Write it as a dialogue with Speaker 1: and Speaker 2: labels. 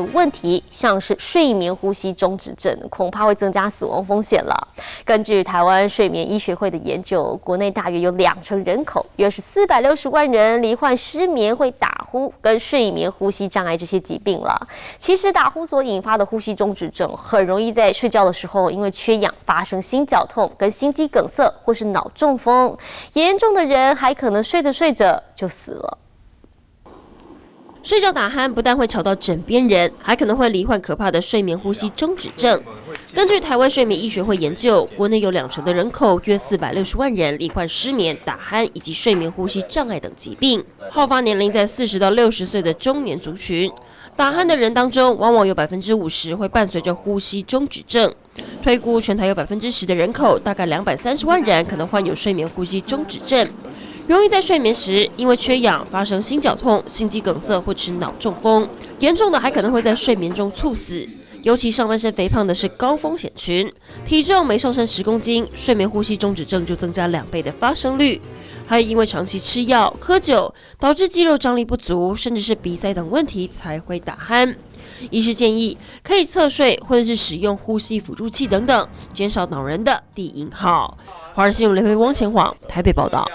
Speaker 1: 问题，像是睡眠呼吸中止症，恐怕会增加死亡风险了。根据台湾睡眠医学会的研究，国内大约有20%人口，约是460万人罹患失眠、会打呼跟睡眠呼吸障碍这些疾病了。其实打呼所引发的呼吸中止症，很容易在睡觉的时候因为缺氧发生心绞痛、跟心肌梗塞或是脑中风，严重的人还可能睡着睡着就死了。
Speaker 2: 睡觉打鼾不但会吵到枕边人，还可能会罹患可怕的睡眠呼吸中止症。根据台湾睡眠医学会研究，国内有20%的人口，约460万人罹患失眠、打鼾以及睡眠呼吸障碍等疾病，好发年龄在40到60岁的中年族群。打鼾的人当中，往往有50%会伴随着呼吸中止症。推估全台有10%的人口，大概230万人可能患有睡眠呼吸中止症。容易在睡眠时因为缺氧发生心绞痛、心肌梗塞或是脑中风，严重的还可能会在睡眠中猝死。尤其上半身肥胖的是高风险群，体重每上升10公斤，睡眠呼吸中止症就增加2倍的发生率。还因为长期吃药、喝酒，导致肌肉张力不足，甚至是鼻塞等问题才会打鼾。医师建议可以侧睡或者是使用呼吸辅助器等等，减少恼人的低音号。华视新闻联播汪前晃台北报道。